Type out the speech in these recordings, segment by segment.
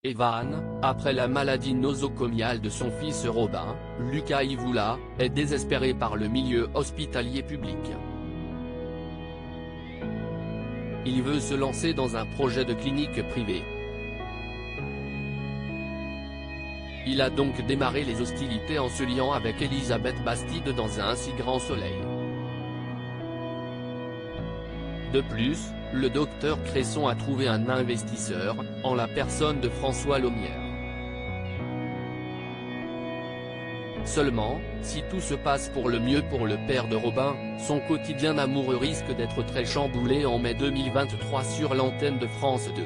Evan, après la maladie nosocomiale de son fils Robin, Lucas Ivoula, est désespéré par le milieu hospitalier public. Il veut se lancer dans un projet de clinique privée. Il a donc démarré les hostilités en se liant avec Elisabeth Bastide dans Un si grand soleil. De plus, le docteur Cresson a trouvé un investisseur, en la personne de François Laumière. Seulement, si tout se passe pour le mieux pour le père de Robin, son quotidien amoureux risque d'être très chamboulé en mai 2023 sur l'antenne de France 2.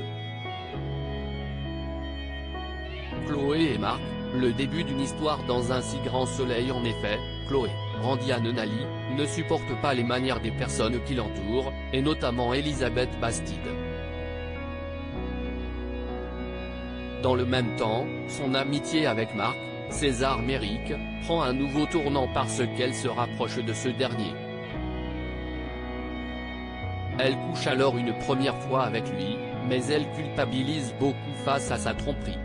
Chloé et Marc, le début d'une histoire dans Un si grand soleil. En effet, Chloé, Randiane Nali, ne supporte pas les manières des personnes qui l'entourent, et notamment Elisabeth Bastide. Dans le même temps, son amitié avec Marc, César Méric, prend un nouveau tournant parce qu'elle se rapproche de ce dernier. Elle couche alors une première fois avec lui, mais elle culpabilise beaucoup face à sa tromperie.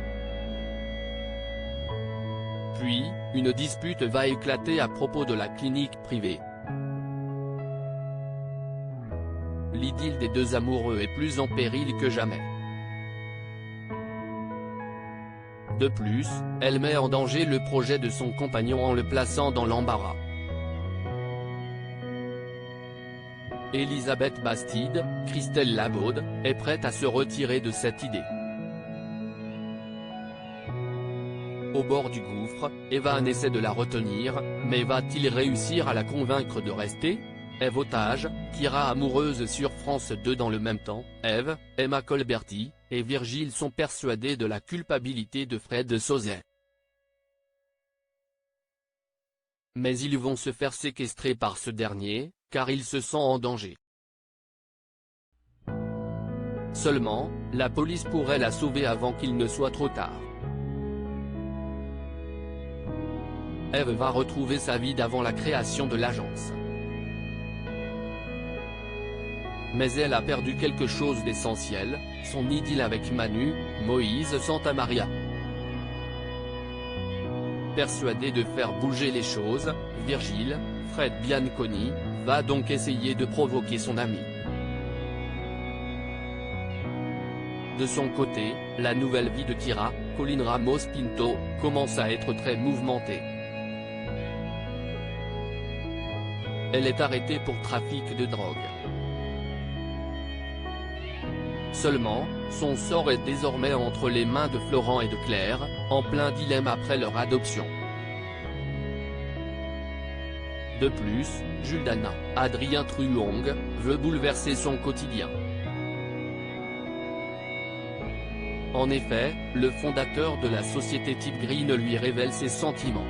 Puis, une dispute va éclater à propos de la clinique privée. L'idylle des deux amoureux est plus en péril que jamais. De plus, elle met en danger le projet de son compagnon en le plaçant dans l'embarras. Elisabeth Bastide, Christelle Labaude, est prête à se retirer de cette idée. Au bord du gouffre, Evan essaie de la retenir, mais va-t-il réussir à la convaincre de rester? Ève Otage, Kira amoureuse sur France 2. Dans le même temps, Ève, Emma Colberti, et Virgile sont persuadés de la culpabilité de Fred Sauzet. Mais ils vont se faire séquestrer par ce dernier, car il se sent en danger. Seulement, la police pourrait la sauver avant qu'il ne soit trop tard. Ève va retrouver sa vie d'avant la création de l'agence. Mais elle a perdu quelque chose d'essentiel, son idylle avec Manu, Moïse Santamaria. Persuadé de faire bouger les choses, Virgile, Fred Bianconi, va donc essayer de provoquer son ami. De son côté, la nouvelle vie de Kira, Colline Ramos Pinto, commence à être très mouvementée. Elle est arrêtée pour trafic de drogue. Seulement, son sort est désormais entre les mains de Florent et de Claire, en plein dilemme après leur adoption. De plus, Jules-Dana, Adrien Truong, veut bouleverser son quotidien. En effet, le fondateur de la société Type Green lui révèle ses sentiments.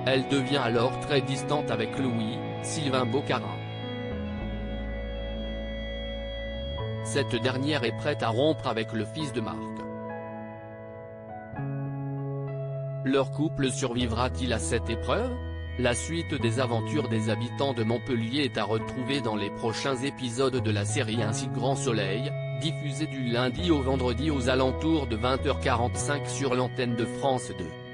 Elle devient alors très distante avec Louis, Sylvain Bocarin. Cette dernière est prête à rompre avec le fils de Marc. Leur couple survivra-t-il à cette épreuve? La suite des aventures des habitants de Montpellier est à retrouver dans les prochains épisodes de la série Un si grand soleil, diffusée du lundi au vendredi aux alentours de 20h45 sur l'antenne de France 2.